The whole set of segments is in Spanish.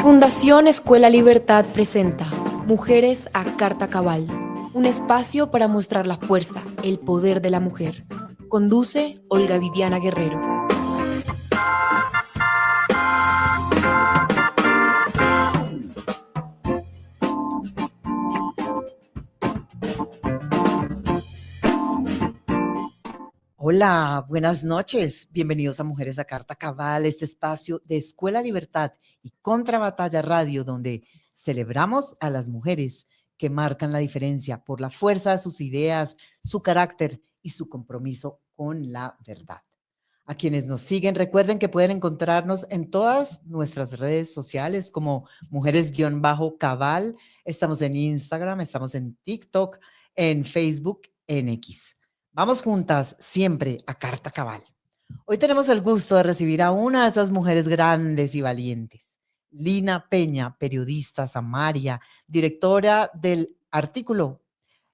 Fundación Escuela Libertad presenta Mujeres a Carta Cabal, un espacio para mostrar la fuerza, el poder de la mujer. Conduce Olga Viviana Guerrero. Hola, buenas noches. Bienvenidos a Mujeres a Carta Cabal, este espacio de Escuela Libertad y Contra Batalla Radio, donde celebramos a las mujeres que marcan la diferencia por la fuerza de sus ideas, su carácter y su compromiso con la verdad. A quienes nos siguen, recuerden que pueden encontrarnos en todas nuestras redes sociales como Mujeres-Cabal. Estamos en Instagram, estamos en TikTok, en Facebook, en X. Vamos juntas siempre a Carta Cabal. Hoy tenemos el gusto de recibir a una de esas mujeres grandes y valientes. Lina Peña, periodista samaria, directora del Artículo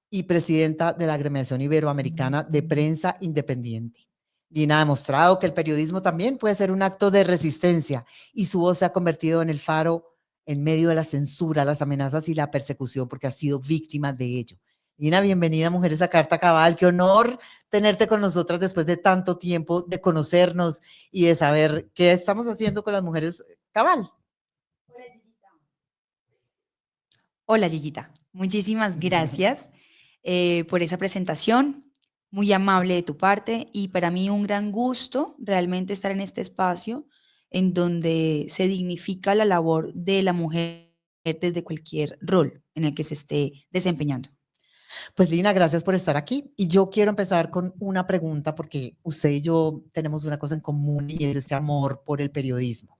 y presidenta de la Agremiación Iberoamericana de Prensa Independiente. Lina ha demostrado que el periodismo también puede ser un acto de resistencia y su voz se ha convertido en el faro en medio de la censura, las amenazas y la persecución porque ha sido víctima de ello. Lina, bienvenida a Mujeres a Carta Cabal. Qué honor tenerte con nosotras después de tanto tiempo, de conocernos y de saber qué estamos haciendo con las mujeres cabal. Hola, Yeyita. Muchísimas gracias por esa presentación, muy amable de tu parte y para mí un gran gusto realmente estar en este espacio en donde se dignifica la labor de la mujer desde cualquier rol en el que se esté desempeñando. Pues Lina, gracias por estar aquí. Y yo quiero empezar con una pregunta porque usted y yo tenemos una cosa en común y es este amor por el periodismo.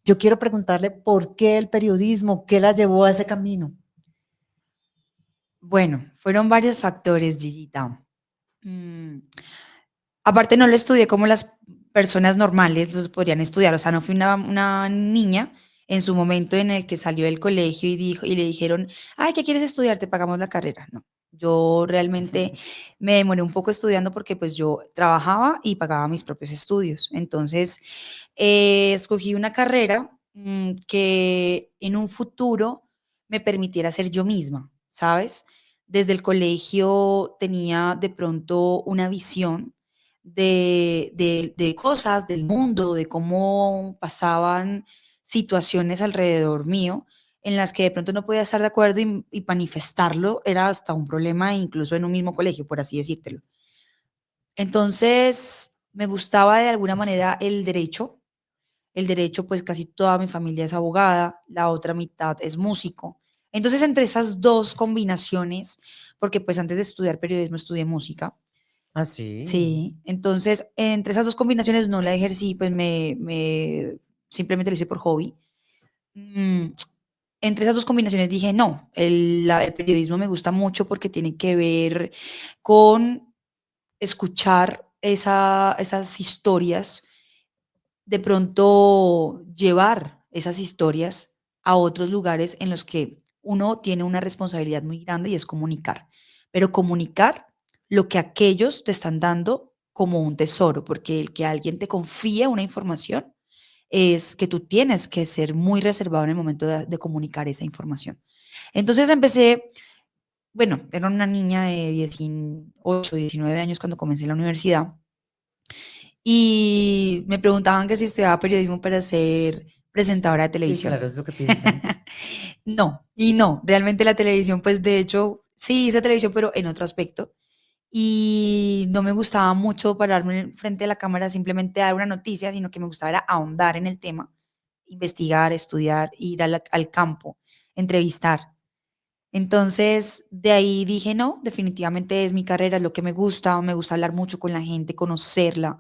Yo quiero preguntarle por qué el periodismo, qué la llevó a ese camino. Bueno, fueron varios factores, Gigita. Aparte no lo estudié como las personas normales los podrían estudiar, o sea, no fui una niña en su momento en el que salió del colegio y le dijeron, ay, ¿qué quieres estudiar? Te pagamos la carrera. No, yo realmente me demoré un poco estudiando porque pues yo trabajaba y pagaba mis propios estudios. Entonces, escogí una carrera que en un futuro me permitiera ser yo misma, ¿sabes? Desde el colegio tenía de pronto una visión de cosas, del mundo, de cómo pasaban situaciones alrededor mío en las que de pronto no podía estar de acuerdo y manifestarlo era hasta un problema incluso en un mismo colegio, por así decírtelo. Entonces, me gustaba de alguna manera el derecho pues casi toda mi familia es abogada, la otra mitad es músico. Entonces, entre esas dos combinaciones, porque pues antes de estudiar periodismo estudié música. Ah, sí. Sí, entonces entre esas dos combinaciones no la ejercí, pues simplemente lo hice por hobby. Mm, Entre esas dos combinaciones dije, no, el periodismo me gusta mucho porque tiene que ver con escuchar esas historias, de pronto llevar esas historias a otros lugares en los que uno tiene una responsabilidad muy grande y es comunicar, pero comunicar lo que aquellos te están dando como un tesoro, porque el que alguien te confíe una información es que tú tienes que ser muy reservado en el momento de comunicar esa información. Entonces empecé, bueno, era una niña de 18, 19 años cuando comencé la universidad y me preguntaban que si estudiaba periodismo para ser presentadora de Sí, televisión. claro, es lo que piensan. No, y no, realmente la televisión, pues de hecho, sí hice televisión, pero en otro aspecto. Y no me gustaba mucho pararme frente a la cámara simplemente a dar una noticia, sino que me gustaba era ahondar en el tema, investigar, estudiar, ir al campo, entrevistar. Entonces, de ahí dije, no, definitivamente es mi carrera, es lo que me gusta hablar mucho con la gente, conocerla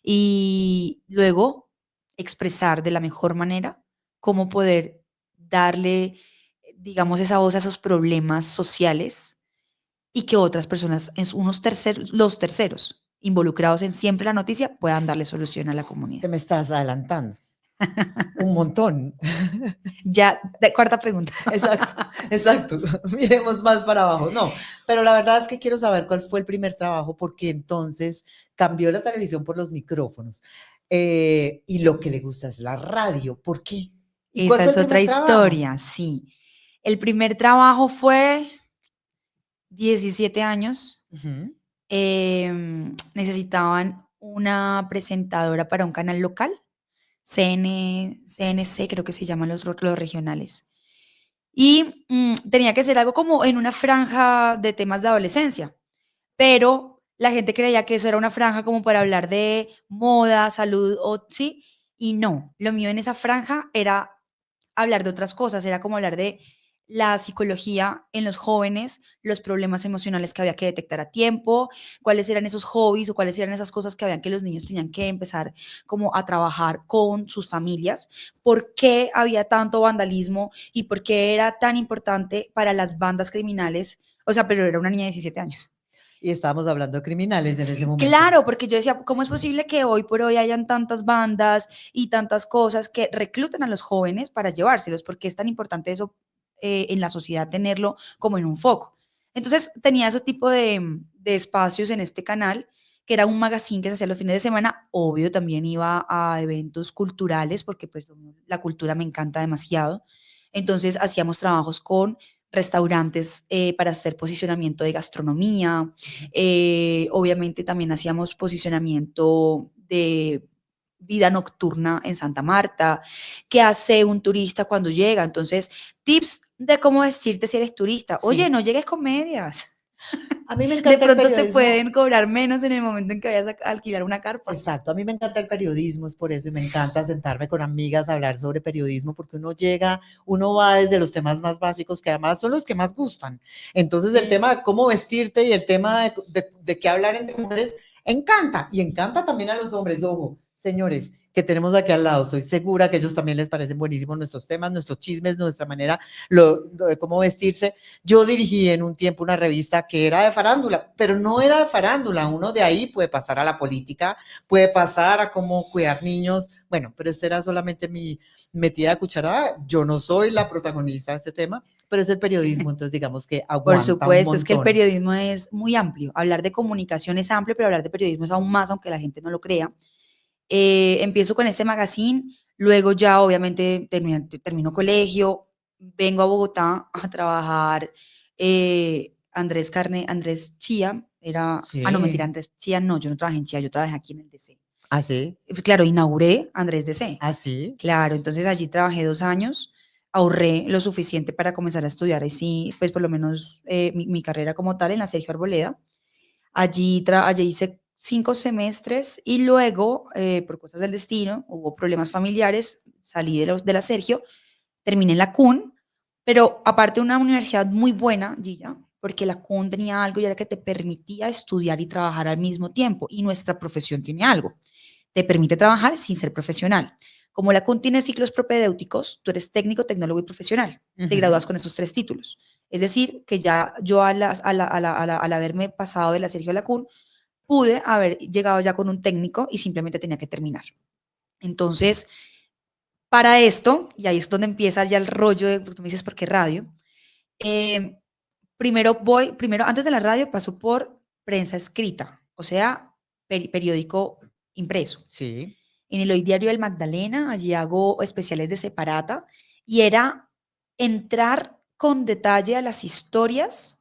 y luego expresar de la mejor manera cómo poder darle, digamos, esa voz a esos problemas sociales y que otras personas, los terceros involucrados en siempre la noticia, puedan darle solución a la Te comunidad. me estás adelantando un montón. Ya, cuarta pregunta. Exacto, exacto. Miremos más para abajo. No, pero la verdad es que quiero saber cuál fue el primer trabajo, porque entonces cambió la televisión por los micrófonos y lo que le gusta es la radio. ¿Por qué? ¿Y cuál Esa fue el es otra primer trabajo? historia, sí. El primer trabajo fue 17 años. Ujú. Necesitaban una presentadora para un canal local, CNC, creo que se llaman los regionales. Y tenía que ser algo como en una franja de temas de adolescencia, pero la gente creía que eso era una franja como para hablar de moda, salud, o sí, y no. Lo mío en esa franja era hablar de otras cosas, era como hablar de la psicología en los jóvenes, los problemas emocionales que había que detectar a tiempo, cuáles eran esos hobbies o cuáles eran esas cosas que habían que los niños tenían que empezar como a trabajar con sus familias, por qué había tanto vandalismo y por qué era tan importante para las bandas criminales, o sea, pero era una niña de 17 años. Y estábamos hablando de criminales en ese momento. Claro, porque yo decía, ¿cómo es posible que hoy por hoy hayan tantas bandas y tantas cosas que reclutan a los jóvenes para llevárselos? ¿Por qué es tan importante eso en la sociedad tenerlo como en un foco? Entonces tenía ese tipo de espacios en este canal, que era un magazine que se hacía los fines de semana. Obvio, también iba a eventos culturales, porque pues la cultura me encanta demasiado. Entonces hacíamos trabajos con restaurantes para hacer posicionamiento de gastronomía, obviamente también hacíamos posicionamiento de vida nocturna en Santa Marta, qué hace un turista cuando llega. Entonces, tips de cómo vestirte si eres turista. Oye, Sí. no llegues con medias. A mí me De encanta el pronto te periodismo. pueden cobrar menos en el momento en que vayas a alquilar una carpa. Exacto, a mí me encanta el periodismo, es por eso, y me encanta sentarme con amigas a hablar sobre periodismo, porque uno llega, uno va desde los temas más básicos, que además son los que más gustan. Entonces, el tema Sí. de cómo vestirte y el tema de qué hablar entre mujeres, encanta, y encanta también a los hombres, ojo, señores, que tenemos aquí al lado, estoy segura que a ellos también les parecen buenísimos nuestros temas, nuestros chismes, nuestra manera de cómo vestirse. Yo dirigí en un tiempo una revista que era de farándula, pero no era de farándula, uno de ahí puede pasar a la política, puede pasar a cómo cuidar niños. Bueno, pero esta era solamente mi metida de cucharada. Yo no soy la protagonista de este tema, pero es el periodismo, entonces digamos que Por aguanta un supuesto, es que el montón. periodismo es muy amplio. Hablar de comunicación es amplio, pero hablar de periodismo es aún más, aunque la gente no lo crea. Empiezo con este magazine, luego ya obviamente termino colegio, vengo a Bogotá a trabajar. Andrés Chía era, no mentira, Sí, Andrés Chía no, yo no trabajé en Chía, yo trabajé aquí en el DC. así, Pues claro, inauguré Andrés DC. así. Claro, entonces allí trabajé 2 años, ahorré lo suficiente para comenzar a estudiar, así, pues por lo menos mi carrera como tal en la Sergio Arboleda. Allí hice 5 semestres y luego, por cosas del destino, hubo problemas familiares, salí de la Sergio, terminé en la CUN, pero aparte una universidad muy buena, Gilla, porque la CUN tenía algo y era que te permitía estudiar y trabajar al mismo tiempo, y nuestra profesión tiene algo, te permite trabajar sin ser profesional. Como la CUN tiene ciclos propedéuticos, tú eres técnico, tecnólogo y profesional. Te Ujú. gradúas con estos 3 títulos. Es decir, que ya yo al haberme pasado de la Sergio a la CUN, pude haber llegado ya con un técnico y simplemente tenía que terminar. Entonces, para esto, y ahí es donde empieza ya el rollo de, tú me dices, ¿por qué radio? Eh, primero, antes de la radio, paso por prensa escrita, o sea, periódico impreso. Sí, En el Hoy Diario del Magdalena, allí hago especiales de separata, y era entrar con detalle a las historias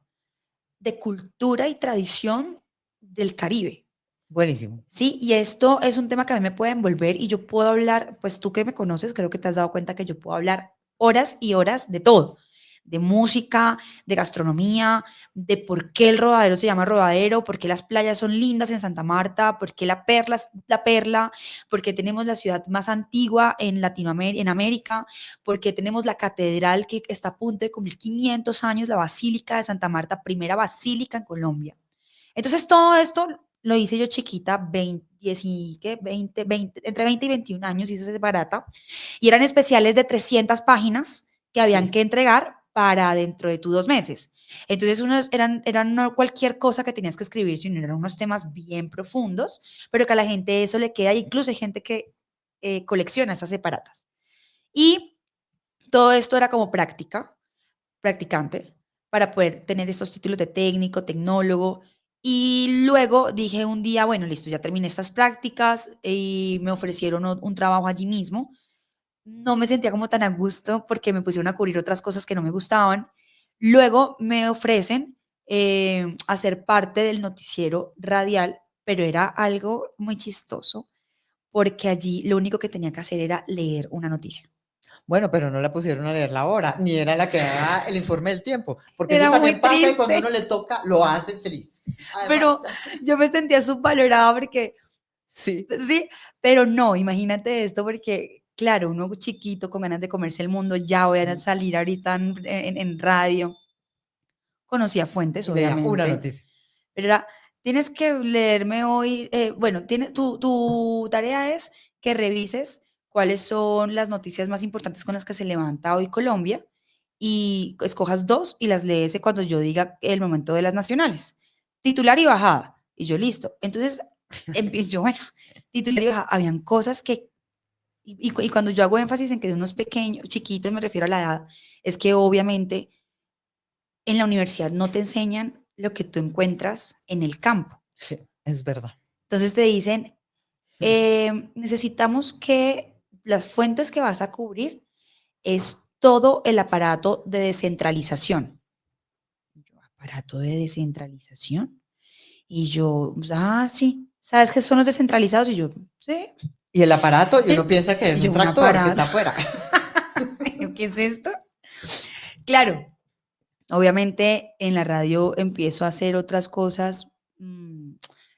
de cultura y tradición del Caribe. buenísimo. Sí, y esto es un tema que a mí me puede envolver y yo puedo hablar, pues tú que me conoces, creo que te has dado cuenta que yo puedo hablar horas y horas de todo, de música, de gastronomía, de por qué el Rodadero se llama Rodadero, por qué las playas son lindas en Santa Marta, por qué la Perla es la Perla, por qué tenemos la ciudad más antigua en Latinoamérica, en América, por qué tenemos la catedral que está a punto de cumplir 500 años, la Basílica de Santa Marta, primera basílica en Colombia. Entonces, todo esto lo hice yo chiquita, 20, 10 y, ¿qué? 20, entre 20 y 21 años, hice ese barata, y eran especiales de 300 páginas que habían Sí. que entregar para dentro de tus 2 meses. Entonces, eran no cualquier cosa que tenías que escribir, sino eran unos temas bien profundos, pero que a la gente eso le queda, incluso hay gente que colecciona esas separatas. Y todo esto era como practicante, para poder tener estos títulos de técnico, tecnólogo. Y luego dije un día, bueno, listo, ya terminé estas prácticas y me ofrecieron un trabajo allí mismo. no me sentía como tan a gusto porque me pusieron a cubrir otras cosas que no me gustaban. Luego me ofrecen hacer parte del noticiero radial, pero era algo muy chistoso porque allí lo único que tenía que hacer era leer una noticia. Bueno, pero no la pusieron a leer la hora, ni era la que daba el informe del tiempo, porque eso Era muy también pasa y cuando uno triste, le toca, lo hace feliz. Además, pero yo me sentía subvalorada porque sí, sí, pero no, imagínate esto porque, claro, uno chiquito con ganas de comerse el mundo, ya voy a salir ahorita en radio. Conocía fuentes, y leía una obviamente, noticia. pero era, tienes que leerme hoy, bueno, tu tarea es que revises cuáles son las noticias más importantes con las que se levanta hoy Colombia y escojas dos y las lees cuando yo diga el momento de las nacionales. Titular y bajada. Y yo, listo. Entonces, empiezo yo, bueno, titular y bajada. Habían cosas que, y cuando yo hago énfasis en que de unos pequeños, chiquitos, me refiero a la edad, es que obviamente en la universidad no te enseñan lo que tú encuentras en el campo. Sí, es verdad. Entonces te dicen, necesitamos que las fuentes que vas a cubrir es todo el aparato de descentralización. Yo, ¿aparato de descentralización? Y yo, sí, ¿sabes qué son los descentralizados? Y yo, sí. Y el aparato, y uno piensa que Y es yo, un un tractor que aparato. está afuera. ¿Qué es esto? Claro, obviamente en la radio empiezo a hacer otras cosas,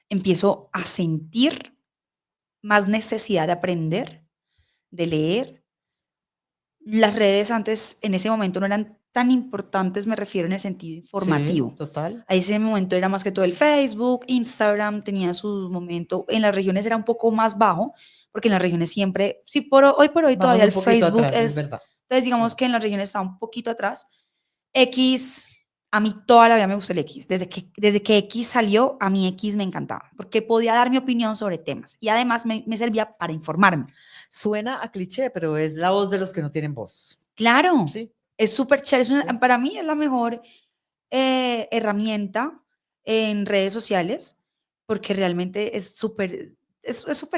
empiezo a sentir más necesidad de aprender, de leer. Las redes antes, en ese momento, no eran tan importantes, me refiero en el sentido Sí, informativo. total. A ese momento era más que todo el Facebook, Instagram tenía su momento. En las regiones era un poco más bajo, porque en las regiones siempre, sí, hoy por hoy Vamos todavía un el poquito Facebook atrás, es es, verdad. entonces digamos Sí. que en las regiones está un poquito atrás. X, a mí toda la vida me gustó el X. Desde que X salió, a mí X me encantaba, porque podía dar mi opinión sobre temas y además me servía para informarme. Suena a cliché, pero es la voz de los que no tienen voz. Claro, Sí, es súper chévere. sí. Para mí es la mejor herramienta en redes sociales porque realmente es súper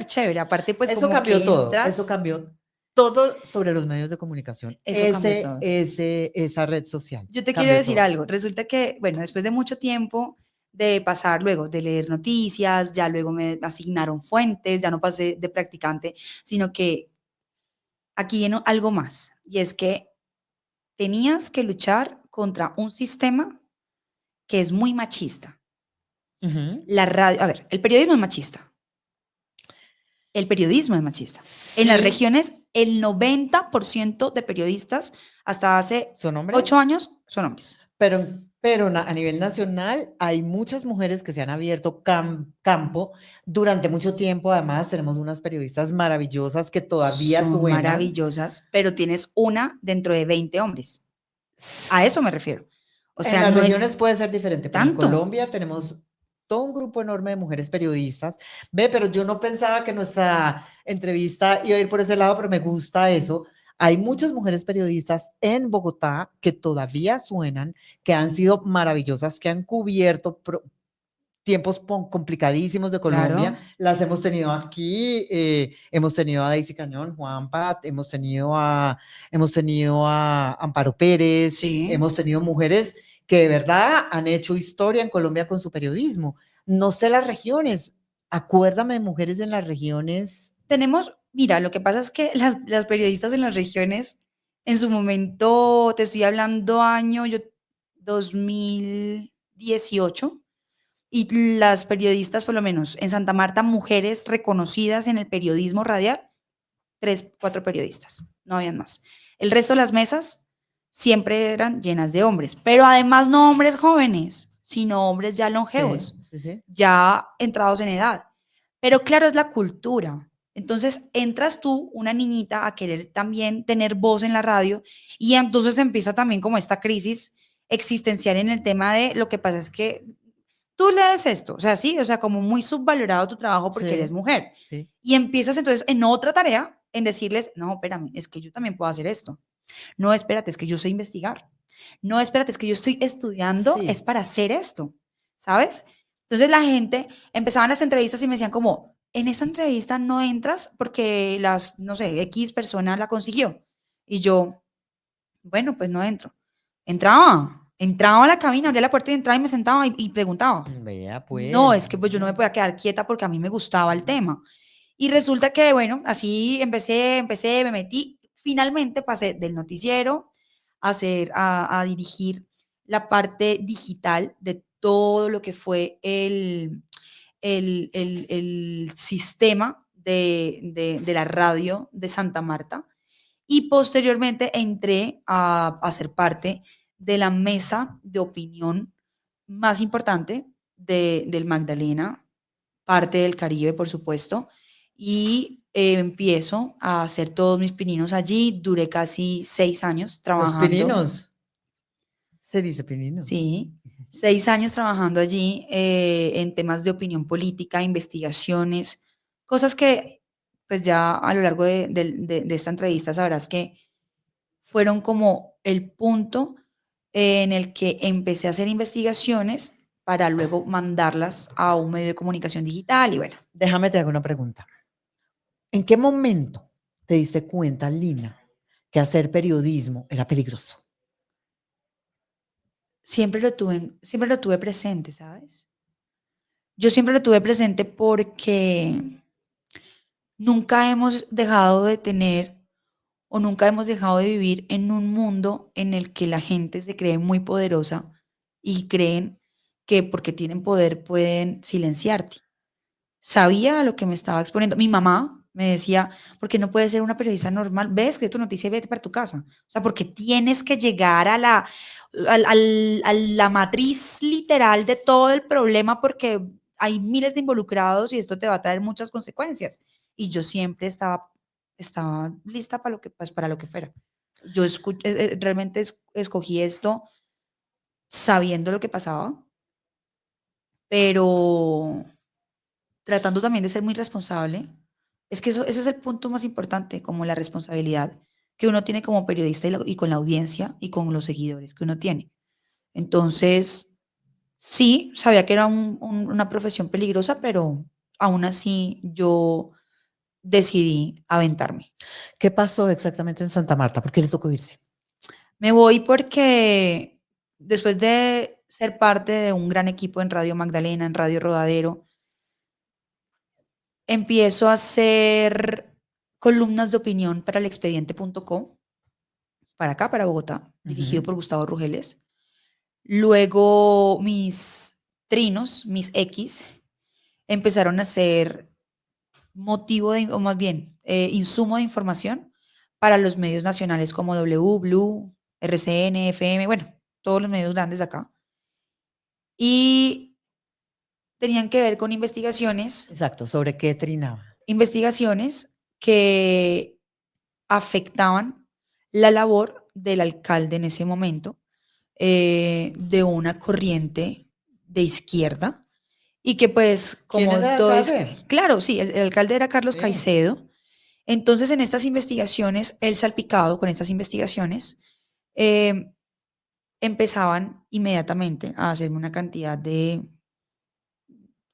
chévere. Aparte, pues Eso como cambió que todo, eso entras, cambió todo sobre los medios de comunicación. eso cambió todo. Esa red social Yo te quiero cambió decir todo. algo. Resulta que, bueno, después de mucho tiempo de pasar luego, de leer noticias, ya luego me asignaron fuentes, ya no pasé de practicante, sino que aquí viene algo más. Y es que tenías que luchar contra un sistema que es muy machista. Ujú. La radio, a ver, el periodismo es machista. El periodismo es machista. En las Sí, regiones, el 90% de periodistas hasta hace son 8 hombres, años son hombres. pero a nivel nacional hay muchas mujeres que se han abierto campo durante mucho tiempo. Además, tenemos unas periodistas maravillosas que todavía Son suenan. maravillosas, pero tienes una dentro de 20 hombres. A eso me refiero. O En sea, las no es regiones puede ser diferente, pero en tanto. Colombia tenemos todo un grupo enorme de mujeres periodistas. Ve, pero yo no pensaba que nuestra entrevista iba a ir por ese lado, pero me gusta eso. Hay muchas mujeres periodistas en Bogotá que todavía suenan, que han sido maravillosas, que han cubierto tiempos complicadísimos de Claro, Colombia. Las hemos tenido aquí, hemos tenido a Daisy Cañón, Juan Pat, hemos tenido a Amparo Pérez, sí. hemos tenido mujeres que de verdad han hecho historia en Colombia con su periodismo. No sé las regiones, acuérdame de mujeres en las regiones. Tenemos, mira, lo que pasa es que las periodistas en las regiones, en su momento, te estoy hablando año 2018, y las periodistas, por lo menos en Santa Marta, mujeres reconocidas en el periodismo radial, 3, 4 periodistas, no habían más. El resto de las mesas siempre eran llenas de hombres, pero además no hombres jóvenes, sino hombres ya Sí, longevos, sí, sí. ya entrados en edad. Pero claro, es la cultura. Entonces entras tú, una niñita, a querer también tener voz en la radio y entonces empieza también como esta crisis existencial en el tema de lo que pasa es que tú lees esto, o sea, sí, o sea, como muy subvalorado tu trabajo porque eres Sí, mujer. sí. Y empiezas entonces en otra tarea, en decirles, no, espérame, es que yo también puedo hacer esto. No, espérate, es que yo sé investigar. No, espérate, es que yo estoy estudiando, es Sí. para hacer esto, ¿sabes? Entonces la gente, empezaban las entrevistas y me decían como, en esa entrevista no entras porque no sé, X persona la consiguió. Y yo, bueno, pues no entro. Entraba a la cabina, abría la puerta y entraba y me sentaba y preguntaba. Vea, No, pues. es que pues yo no me podía quedar quieta porque a mí me gustaba el tema. Y resulta que, bueno, así empecé, me metí. Finalmente pasé del noticiero a dirigir la parte digital de todo lo que fue el sistema de la radio de Santa Marta. Y posteriormente entré a ser parte de la mesa de opinión más importante del Magdalena, parte del Caribe, por supuesto, y empiezo a hacer todos mis pininos allí. Duré casi 6 años Los trabajando, pininos. Se dice pininos. sí, 6 años trabajando allí en temas de opinión política, investigaciones, cosas que pues ya a lo largo de esta entrevista sabrás que fueron como el punto en el que empecé a hacer investigaciones para luego mandarlas a un medio de comunicación digital y bueno. Déjame te hago una pregunta. ¿En qué momento te diste cuenta, Lina, que hacer periodismo era peligroso? Siempre lo tuve presente, ¿sabes? Yo siempre lo tuve presente porque nunca hemos dejado de tener o nunca hemos dejado de vivir en un mundo en el que la gente se cree muy poderosa y creen que porque tienen poder pueden silenciarte. Sabía a lo que me estaba exponiendo. Mi mamá me decía, ¿por qué no puedes ser una periodista normal? Ves que tu noticia y vete para tu casa. O sea, porque tienes que llegar a la matriz literal de todo el problema porque hay miles de involucrados y esto te va a traer muchas consecuencias. Y yo siempre estaba lista para lo que, pues, para lo que fuera. Yo realmente escogí esto sabiendo lo que pasaba, pero tratando también de ser muy responsable. Es que eso es el punto más importante, como la responsabilidad que uno tiene como periodista y con la audiencia y con los seguidores que uno tiene. Entonces, sí, sabía que era una profesión peligrosa, pero aún así yo decidí aventarme. ¿Qué pasó exactamente en Santa Marta? ¿Por qué le tocó irse? Me voy porque después de ser parte de un gran equipo en Radio Magdalena, en Radio Rodadero, empiezo a hacer columnas de opinión para el expediente.co, para acá, para Bogotá, dirigido por Gustavo Rugeles. Luego mis trinos, mis X, empezaron a ser motivo de, o más bien, insumo de información para los medios nacionales como W, Blue, RCN, FM, bueno, todos los medios grandes de acá. Y tenían que ver con Exacto, ¿sobre qué trinaba? investigaciones que afectaban la labor del alcalde en ese momento, de una corriente de izquierda y que pues ¿Quién como era el todo es, alcalde? claro, sí, el alcalde era Carlos Sí. Caicedo. Entonces en estas investigaciones, él salpicado con estas investigaciones, eh, empezaban inmediatamente a hacerme una cantidad de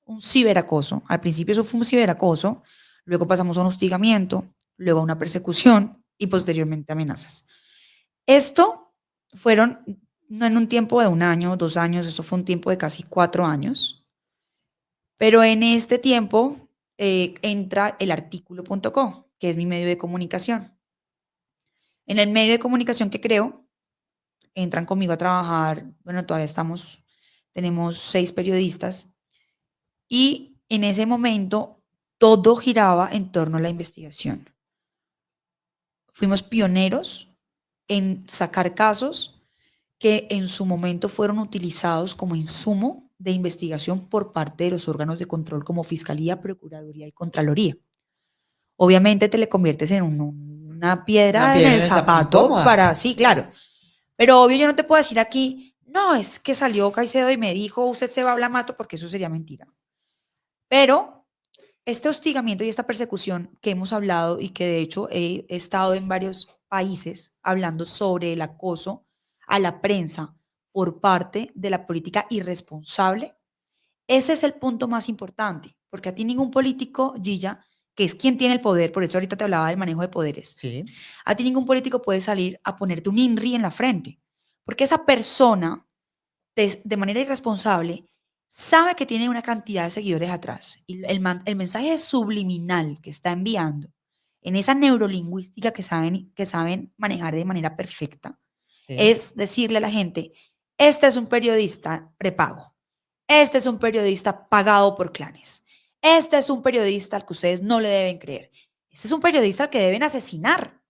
un ciberacoso. Al principio eso fue un ciberacoso, luego pasamos a un hostigamiento, luego a una persecución y posteriormente amenazas. Esto fueron no en un tiempo de 1 año, 2 años, eso fue un tiempo de casi 4 años, pero en este tiempo entra el artículo.co, que es mi medio de comunicación. En el medio de comunicación que creo, entran conmigo a trabajar, bueno, todavía tenemos 6 periodistas y en ese momento todo giraba en torno a la investigación. Fuimos pioneros en sacar casos que en su momento fueron utilizados como insumo de investigación por parte de los órganos de control como Fiscalía, Procuraduría y Contraloría. Obviamente te le conviertes en una Una piedra en piedra el en esa zapato incómoda. para, sí, claro. Pero obvio yo no te puedo decir aquí, no, es que salió Caicedo y me dijo, usted se va a hablar mato, porque eso sería mentira. Pero este hostigamiento y esta persecución que hemos hablado y que de hecho he estado en varios países hablando sobre el acoso a la prensa por parte de la política irresponsable, ese es el punto más importante, porque a ti ningún político, Gilla, que es quien tiene el poder, por eso ahorita te hablaba del manejo de poderes, Sí, a ti ningún político puede salir a ponerte un INRI en la frente, porque esa persona, de manera irresponsable, sabe que tiene una cantidad de seguidores atrás. Y el mensaje subliminal que está enviando en esa neurolingüística que saben manejar de manera perfecta, sí. es decirle a la gente, este es un periodista prepago, este es un periodista pagado por clanes, este es un periodista al que ustedes no le deben creer, este es un periodista al que deben asesinar.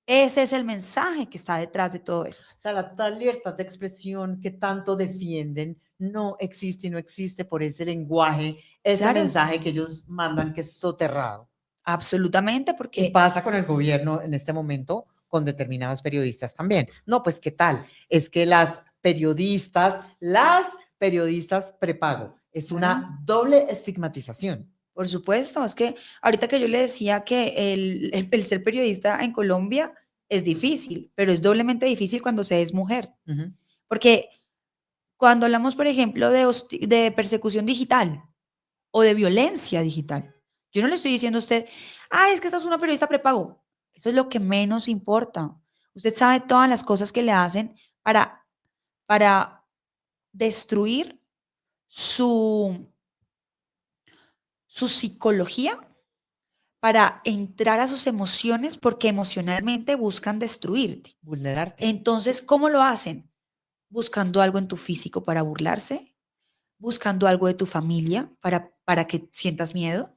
Ese es el mensaje que está detrás de todo esto. O sea, la libertad de expresión que tanto defienden no existe y no existe por ese lenguaje, ese Claro, mensaje que ellos mandan que es soterrado. absolutamente, Y porque, pasa con el gobierno en este momento con determinados periodistas también. No, pues ¿qué tal? Es que las periodistas prepago, es claro, una doble estigmatización. por supuesto, es que ahorita que yo le decía que el ser periodista en Colombia es difícil, pero es doblemente difícil cuando se es mujer, Ujú. porque cuando hablamos, por ejemplo, de persecución digital o de violencia digital, yo no le estoy diciendo a usted, ah, es que esta es una periodista prepago. Eso es lo que menos importa. Usted sabe todas las cosas que le hacen para destruir su, su psicología, para entrar a sus emociones, porque emocionalmente buscan destruirte. Vulnerarte. Entonces, ¿cómo lo hacen? Buscando algo en tu físico para burlarse, buscando algo de tu familia para que sientas miedo,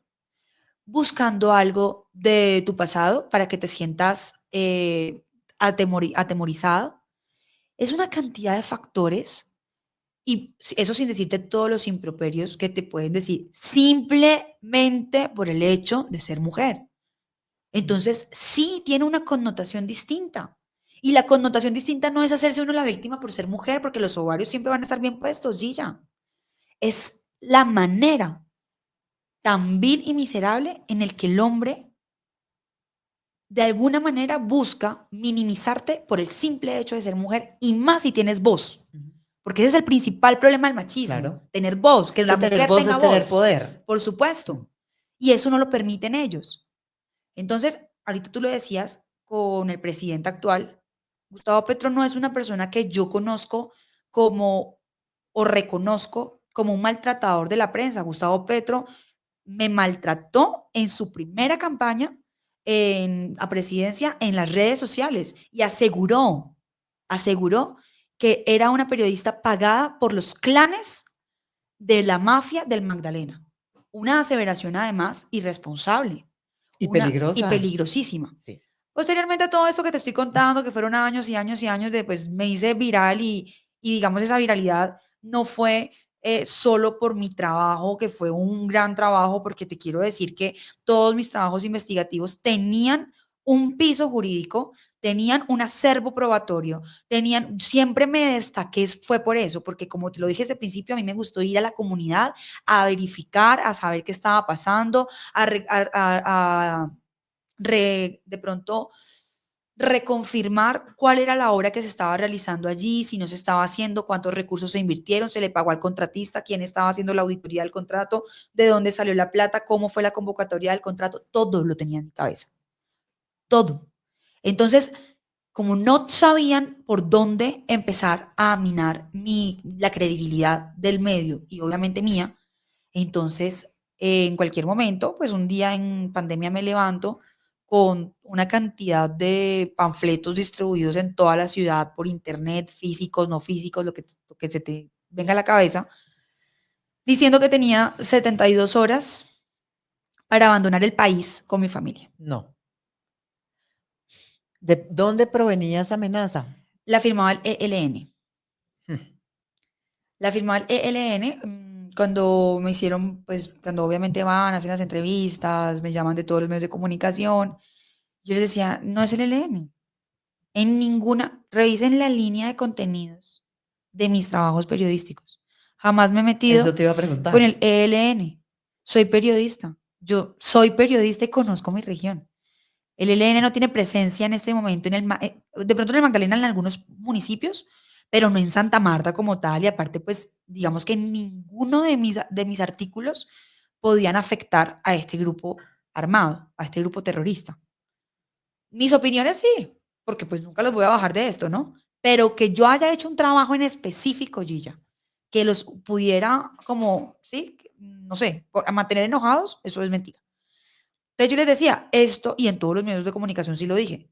buscando algo de tu pasado para que te sientas atemorizado. Es una cantidad de factores y eso sin decirte todos los improperios que te pueden decir simplemente por el hecho de ser mujer. Entonces, sí tiene una connotación distinta. Y la connotación distinta no es hacerse uno la víctima por ser mujer, porque los ovarios siempre van a estar bien puestos, y ya. Es la manera tan vil y miserable en el que el hombre de alguna manera busca minimizarte por el simple hecho de ser mujer y más si tienes voz, Ujú. porque ese es el principal problema del machismo, Claro. tener voz, que Es la que tener mujer voz tenga es tener voz, poder. por Mm. supuesto, y eso no lo permiten ellos. Entonces, ahorita tú lo decías con el presidente actual, Gustavo Petro no es una persona que yo conozco como o reconozco como un maltratador de la prensa. Gustavo Petro me maltrató en su primera campaña a presidencia en las redes sociales y aseguró que era una periodista pagada por los clanes de la mafia del Magdalena. Una aseveración además irresponsable Y y peligrosa. peligrosísima. Sí. Posteriormente a todo esto que te estoy contando, que fueron años y años y años de, pues me hice viral y digamos esa viralidad no fue solo por mi trabajo, que fue un gran trabajo, porque te quiero decir que todos mis trabajos investigativos tenían un piso jurídico, tenían un acervo probatorio, siempre me destaqué, fue por eso, porque como te lo dije desde el principio, a mí me gustó ir a la comunidad a verificar, a saber qué estaba pasando, de pronto reconfirmar cuál era la obra que se estaba realizando allí, si no se estaba haciendo, cuántos recursos se invirtieron, se le pagó al contratista, quién estaba haciendo la auditoría del contrato, de dónde salió la plata, cómo fue la convocatoria del contrato, todo lo tenía en mi cabeza, todo. Entonces, como no sabían por dónde empezar a minar la credibilidad del medio y obviamente mía, entonces en cualquier momento, pues un día en pandemia me levanto con una cantidad de panfletos distribuidos en toda la ciudad por internet, físicos, no físicos, lo que se te venga a la cabeza, diciendo que tenía 72 horas para abandonar el país con mi familia. No. ¿De dónde provenía esa amenaza? La firmaba el ELN. Hmm. La firmaba el ELN cuando me hicieron, pues cuando obviamente van, hacen las entrevistas, me llaman de todos los medios de comunicación. Yo les decía, no es el ELN. En ninguna, revisen la línea de contenidos de mis trabajos periodísticos. Jamás me he Eso metido te iba a con preguntar. el ELN. Soy periodista. Yo soy periodista y conozco mi región. El ELN no tiene presencia en este momento de pronto en el Magdalena en algunos municipios, pero no en Santa Marta como tal. Y aparte, pues, digamos que ninguno de mis artículos podían afectar a este grupo armado, a este grupo terrorista. Mis opiniones sí, porque pues nunca los voy a bajar de esto, ¿no? Pero que yo haya hecho un trabajo en específico, Gilla, que los pudiera como, sí, no sé, a mantener enojados, eso es mentira. Entonces yo les decía esto, y en todos los medios de comunicación sí lo dije,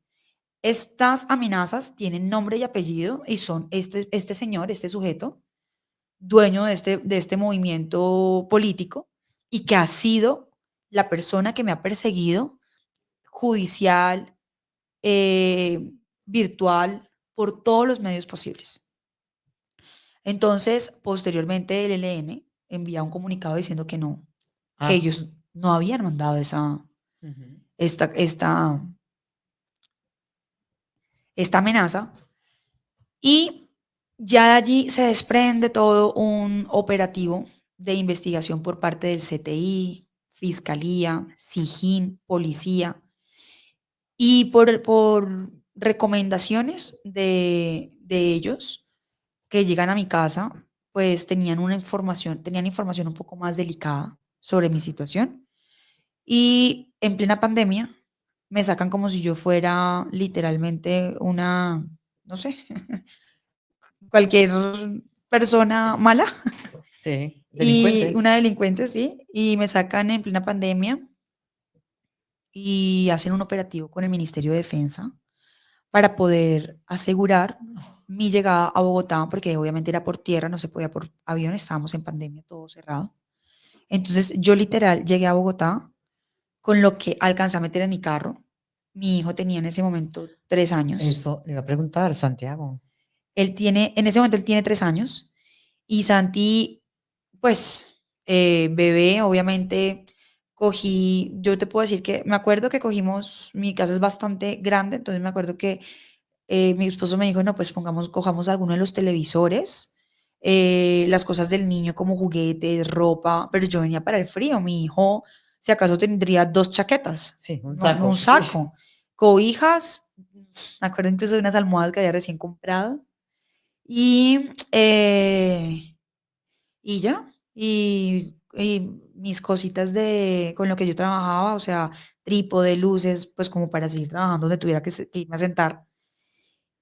estas amenazas tienen nombre y apellido y son este señor, este sujeto, dueño de este movimiento político y que ha sido la persona que me ha perseguido judicial, virtual, por todos los medios posibles. Entonces, posteriormente el ELN envía un comunicado diciendo que no, que Ah, ellos no habían mandado ujú. esta, esta, esta amenaza. Y ya de allí se desprende todo un operativo de investigación por parte del CTI, Fiscalía, SIJIN, Policía, y por recomendaciones de ellos que llegan a mi casa, pues tenían información un poco más delicada sobre mi situación. Y en plena pandemia me sacan como si yo fuera literalmente una, no sé, cualquier persona mala Sí, y delincuente. una delincuente, sí, y me sacan en plena pandemia y hacen un operativo con el Ministerio de Defensa para poder asegurar mi llegada a Bogotá, porque obviamente era por tierra, no se podía por avión, estábamos en pandemia, todo cerrado. Entonces yo literal llegué a Bogotá con lo que alcancé a meter en mi carro. Mi hijo tenía en ese momento 3 años. Eso le iba a preguntar, Santiago. En ese momento él tiene 3 años y Santi, pues, bebé, obviamente yo te puedo decir que me acuerdo que cogimos, mi casa es bastante grande, entonces me acuerdo que mi esposo me dijo, no, pues cojamos alguno de los televisores, las cosas del niño como juguetes, ropa, pero yo venía para el frío, mi hijo, si acaso tendría 2 chaquetas, Sí, un no, no un saco, sí. saco, cobijas, me acuerdo incluso de unas almohadas que había recién comprado, y, y ya, y mis cositas con lo que yo trabajaba, o sea, trípode, luces, pues como para seguir trabajando donde tuviera que irme a sentar.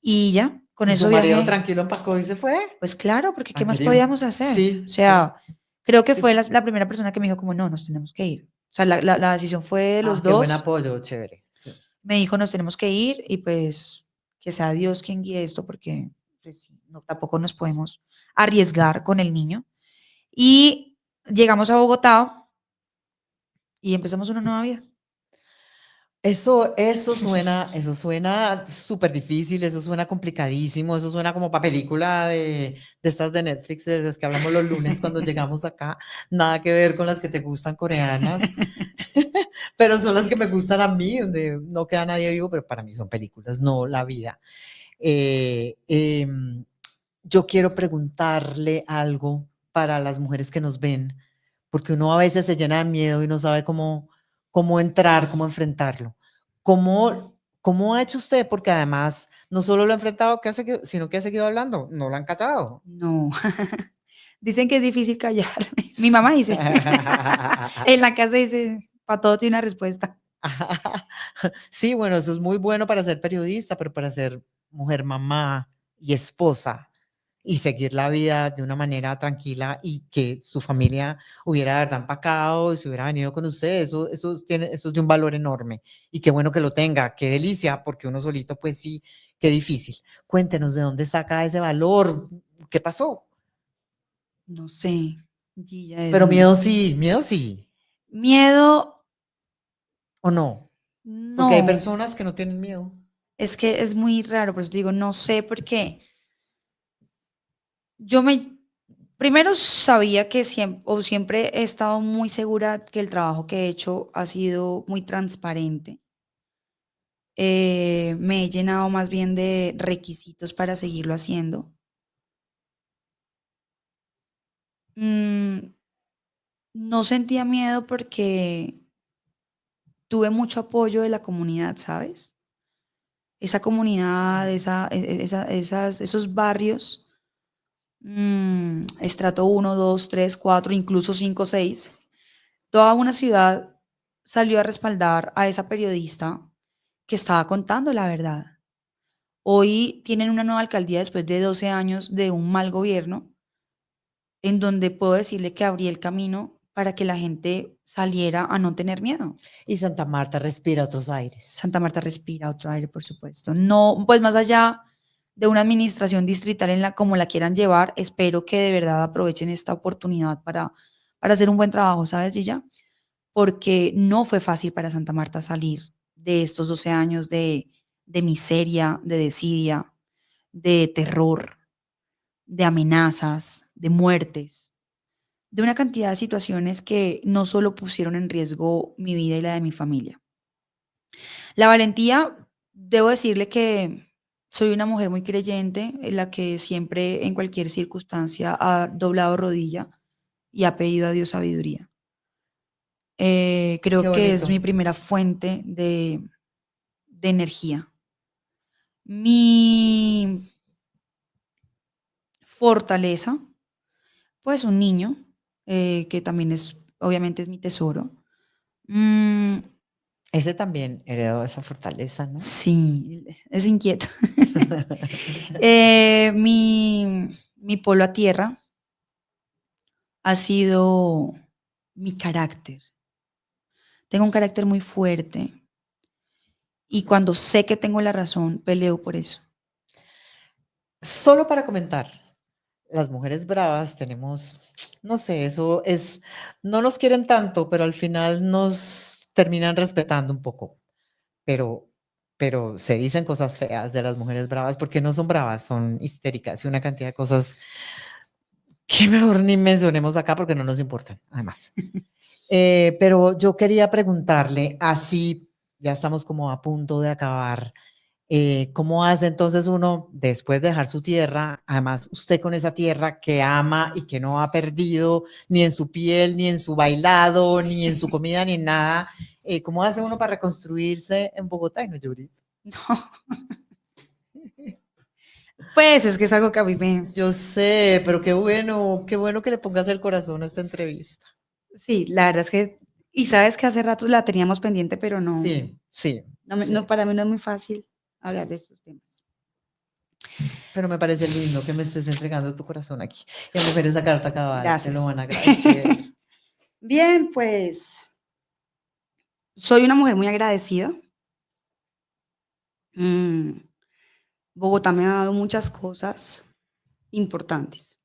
Y ya, con ¿Y su eso marido viajé. tranquilo empacó y se fue? Pues claro, porque ¿qué Ah, más querido. podíamos hacer? O Sí, sí, sea, creo que fue sí. la primera persona que me dijo como, no, nos tenemos que ir. O sea, la decisión fue de los Ah, qué buen dos. apoyo, chévere. Sí. Me dijo, nos tenemos que ir y pues que sea Dios quien guíe esto porque pues, sí, no, tampoco nos podemos arriesgar con el niño. Y llegamos a Bogotá y empezamos una nueva vida. Eso suena súper difícil, eso suena complicadísimo, eso suena como para película de estas de Netflix, de las que hablamos los lunes cuando llegamos acá, nada que ver con las que te gustan coreanas, pero son las que me gustan a mí, donde no queda nadie vivo, pero para mí son películas, no la vida. Eh, em, yo quiero preguntarle algo para las mujeres que nos ven, porque uno a veces se llena de miedo y no sabe cómo entrar, cómo enfrentarlo. ¿Cómo ha hecho usted? Porque además no solo lo ha enfrentado, sino que ha seguido hablando, no lo han callado. No. Dicen que es difícil callarme. Mi mamá dice. En la casa dice, para todo tiene una respuesta. Sí, bueno, eso es muy bueno para ser periodista, pero para ser mujer, mamá y esposa y seguir la vida de una manera tranquila y que su familia hubiera de verdad empacado y se hubiera venido con usted, eso es de un valor enorme. Y qué bueno que lo tenga, qué delicia, porque uno solito, pues sí, qué difícil. Cuéntenos de dónde saca ese valor, qué pasó. No sé, Gilla, ¿de Pero dónde? miedo sí, Miedo, ¿o no? Porque hay no. personas que no tienen miedo. Es que es muy raro, por eso te digo, no sé por qué. Yo me, primero sabía que siempre he estado muy segura que el trabajo que he hecho ha sido muy transparente. Me he llenado más bien de requisitos para seguirlo haciendo. Mm, no sentía miedo porque tuve mucho apoyo de la comunidad, ¿sabes? Esa comunidad, esos barrios, estrato 1, 2, 3, 4, incluso 5, 6. Toda una ciudad salió a respaldar a esa periodista que estaba contando la verdad. Hoy tienen una nueva alcaldía después de 12 años de un mal gobierno, en donde puedo decirle que abrí el camino para que la gente saliera a no tener miedo. Y Santa Marta respira otros aires. Santa Marta respira otro aire, por supuesto. No, pues más allá de una administración distrital en la como la quieran llevar, espero que de verdad aprovechen esta oportunidad para hacer un buen trabajo, ¿sabes, Gilla? Porque no fue fácil para Santa Marta salir de estos 12 años de miseria, de desidia, de terror, de amenazas, de muertes, de una cantidad de situaciones que no solo pusieron en riesgo mi vida y la de mi familia. La valentía, debo decirle que soy una mujer muy creyente, en la que siempre, en cualquier circunstancia, ha doblado rodilla y ha pedido a Dios sabiduría. Qué Creo que es mi bonito. primera fuente de energía. Mi fortaleza, pues un niño, que también es, obviamente es mi tesoro. Mm, Ese también heredó esa fortaleza, ¿no? sí, es inquieto. Mi polo a tierra ha sido mi carácter. Tengo un carácter muy fuerte y cuando sé que tengo la razón, peleo por eso. Solo para comentar, las mujeres bravas tenemos, no sé, eso es, no nos quieren tanto, pero al final nos terminan respetando un poco. Pero, pero se dicen cosas feas de las mujeres bravas porque no son bravas, son histéricas y una cantidad de cosas que mejor ni mencionemos acá porque no nos importan, además. Pero yo quería preguntarle, así ya estamos como a punto de acabar. ¿Cómo hace entonces uno después de dejar su tierra, además usted con esa tierra que ama y que no ha perdido ni en su piel, ni en su bailado, ni en su comida, ni en nada? ¿Cómo hace uno para reconstruirse en Bogotá y no Yuris? Pues es que es algo que a mí me... Yo sé, pero qué bueno que le pongas el corazón a esta entrevista. Sí, la verdad es que... Y sabes que hace rato la teníamos pendiente, pero no, Sí, sí, no, sí. para mí no es muy fácil hablar de estos temas. Pero me parece lindo que me estés entregando tu corazón aquí. Y a Mujeres a Carta Cabal, te lo Gracias. van a agradecer. Bien, pues soy una mujer muy agradecida. Mm, Bogotá me ha dado muchas cosas importantes.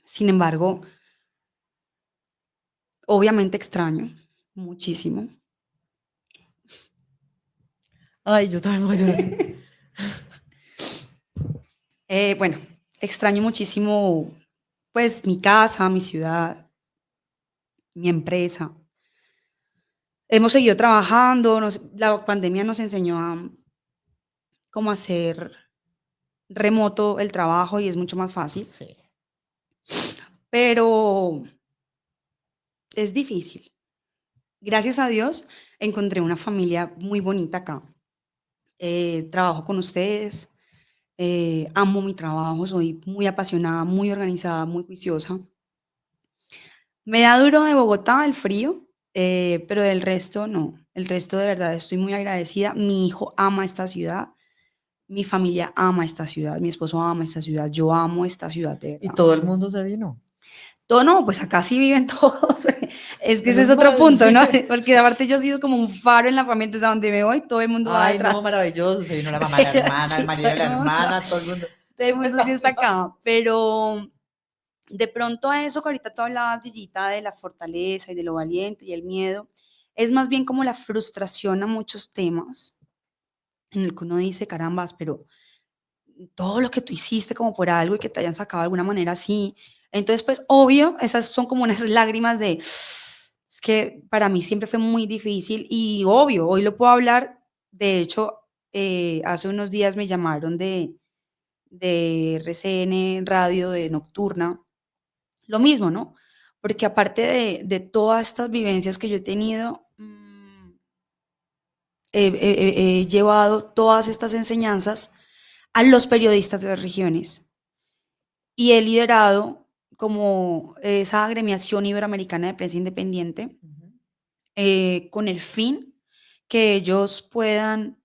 Sin embargo, obviamente extraño muchísimo. Ay, yo también voy a llorar. Bueno, extraño muchísimo, pues, mi casa, mi ciudad, mi empresa. Hemos seguido trabajando, la pandemia nos enseñó a cómo hacer remoto el trabajo y es mucho más fácil, Sí. pero es difícil. Gracias a Dios encontré una familia muy bonita acá. Trabajo con ustedes, amo mi trabajo, soy muy apasionada, muy organizada, muy juiciosa. Me da duro de Bogotá el frío, pero del resto no. El resto de verdad estoy muy agradecida. Mi hijo ama esta ciudad, mi familia ama esta ciudad, mi esposo ama esta ciudad, yo amo esta ciudad de Y verdad. todo el mundo se vino. Todo no, pues acá sí viven todos. Es que ese es Menos otro mal, punto, sí. ¿no? Porque aparte yo he sido como un faro en la familia, entonces a donde me voy todo el mundo va Ay, no, detrás. maravilloso. Se vino la mamá, la Pero hermana, el sí, marido de la hermana, todo el mundo sí está todo el mundo. acá. Pero de pronto a eso que ahorita tú hablabas, Gillita, de la fortaleza y de lo valiente y el miedo, es más bien como la frustración a muchos temas en el que uno dice, carambas, pero todo lo que tú hiciste como por algo y que te hayan sacado de alguna manera así. Entonces, pues obvio, esas son como unas lágrimas de, es que para mí siempre fue muy difícil y obvio, hoy lo puedo hablar. De hecho, hace unos días me llamaron de RCN Radio, de Nocturna, lo mismo, ¿no? Porque aparte de todas estas vivencias que yo he tenido, he llevado todas estas enseñanzas a los periodistas de las regiones y he liderado como esa agremiación iberoamericana de prensa independiente, con el fin que ellos puedan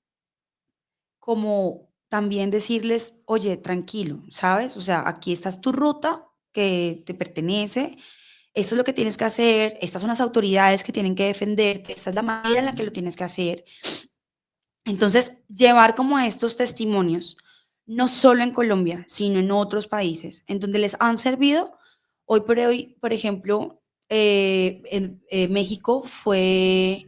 como también decirles, oye, tranquilo, ¿sabes? O sea, aquí está tu ruta que te pertenece, esto es lo que tienes que hacer, estas son las autoridades que tienen que defenderte, esta es la manera en la que lo tienes que hacer. Entonces, llevar como estos testimonios, no solo en Colombia, sino en otros países, en donde les han servido. Hoy por hoy, por ejemplo, en México fue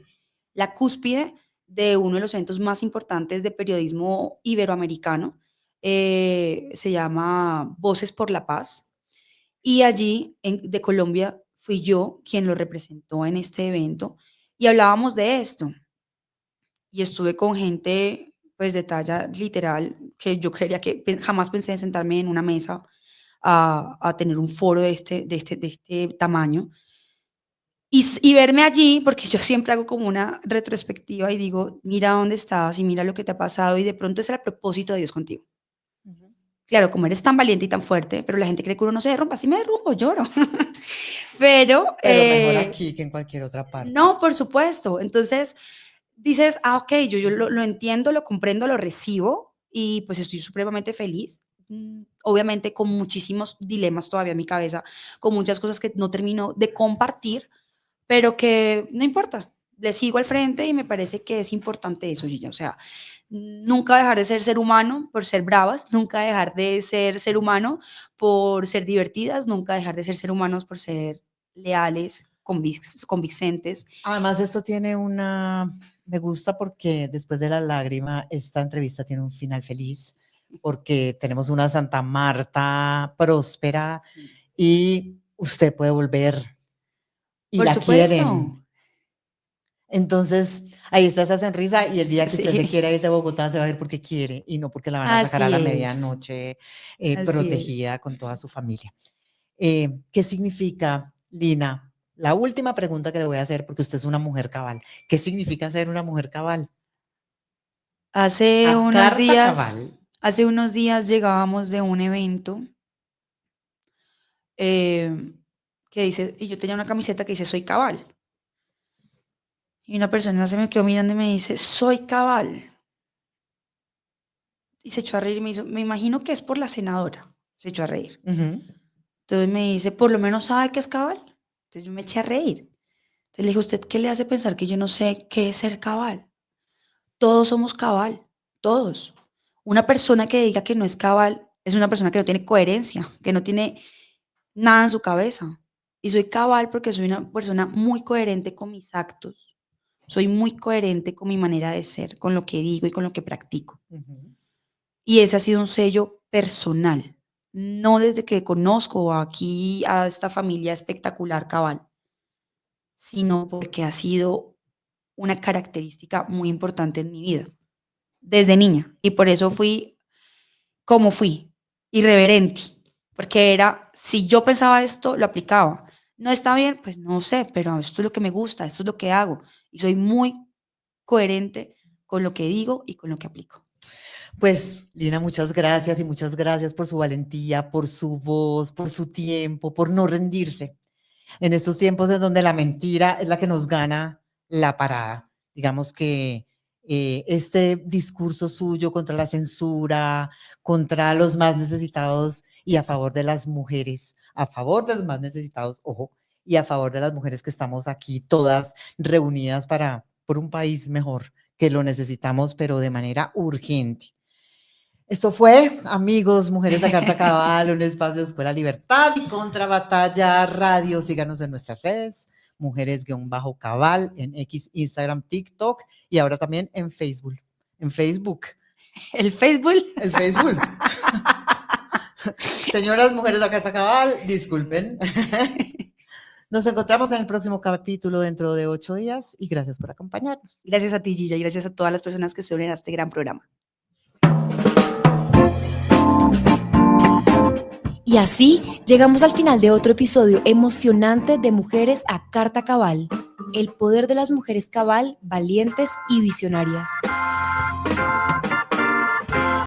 la cúspide de uno de los eventos más importantes de periodismo iberoamericano. Se llama Voces por la Paz. Y allí, de Colombia, fui yo quien lo representó en este evento y hablábamos de esto. Y estuve con gente, pues, de talla literal, que yo creería que jamás pensé en sentarme en una mesa a tener un foro de este tamaño. Y verme allí, porque yo siempre hago como una retrospectiva y digo, mira dónde estás y mira lo que te ha pasado y de pronto es el propósito de Dios contigo. Ujú. Claro, como eres tan valiente y tan fuerte, pero la gente cree que uno no se derrumba, sí me derrumbo, lloro. Pero Pero mejor aquí que en cualquier otra parte. no, por supuesto. Entonces dices, ok, yo lo entiendo, lo comprendo, lo recibo y pues estoy supremamente feliz. Obviamente con muchísimos dilemas todavía en mi cabeza, con muchas cosas que no termino de compartir, pero que no importa. Le sigo al frente y me parece que es importante eso, Gilla. O sea, nunca dejar de ser humano por ser bravas, nunca dejar de ser humano por ser divertidas, nunca dejar de ser humanos por ser leales, convincentes. Además, esto tiene me gusta porque después de la lágrima, esta entrevista tiene un final feliz, porque tenemos una Santa Marta próspera Sí. y usted puede volver y Por la quieren. supuesto. Entonces, ahí está esa sonrisa y el día que usted se Sí, quiera ir de Bogotá se va a ir porque quiere y no porque la van a sacar a así la es, medianoche así es. protegida con toda su familia. ¿Qué significa, Lina? La última pregunta que le voy a hacer, porque usted es una mujer cabal. ¿Qué significa ser una mujer cabal? Hace A unos carta días, cabal. hace unos días llegábamos de un evento eh, que dice, y yo tenía una camiseta que dice soy cabal. Y una persona se me quedó mirando y me dice, soy cabal. Y se echó a reír y me hizo, me imagino que es por la senadora. Se echó a reír. Ujú. Entonces me dice, por lo menos sabe qué es cabal. Entonces yo me eché a reír. Entonces le dije, ¿usted qué le hace pensar que yo no sé qué es ser cabal? Todos somos cabal, todos. Una persona que diga que no es cabal es una persona que no tiene coherencia, que no tiene nada en su cabeza. Y soy cabal porque soy una persona muy coherente con mis actos. Soy muy coherente con mi manera de ser, con lo que digo y con lo que practico. Ujú. Y ese ha sido un sello personal, no desde que conozco aquí a esta familia espectacular cabal, sino porque ha sido una característica muy importante en mi vida, desde niña. Y por eso fui como fui, irreverente, porque era, si yo pensaba esto, lo aplicaba. No está bien, pues no sé, pero esto es lo que me gusta, esto es lo que hago. Y soy muy coherente con lo que digo y con lo que aplico. Pues, Lina, muchas gracias y muchas gracias por su valentía, por su voz, por su tiempo, por no rendirse. En estos tiempos en donde la mentira es la que nos gana la parada. Digamos que este discurso suyo contra la censura, contra los más necesitados y a favor de las mujeres, a favor de los más necesitados, ojo, y a favor de las mujeres que estamos aquí todas reunidas por un país mejor, que lo necesitamos, pero de manera urgente. Esto fue, amigos, Mujeres de Carta Cabal, un espacio de Escuela Libertad y Contra Batalla Radio. Síganos en nuestras redes, Mujeres-Cabal, en X, Instagram, TikTok y ahora también en Facebook. En Facebook. El Facebook. El Facebook. Señoras Mujeres de Carta Cabal, disculpen. Nos encontramos en el próximo capítulo dentro de 8 días y gracias por acompañarnos. Gracias a ti, Gilla, y gracias a todas las personas que se unen a este gran programa. Y así llegamos al final de otro episodio emocionante de Mujeres a Carta Cabal, el poder de las mujeres cabal, valientes y visionarias.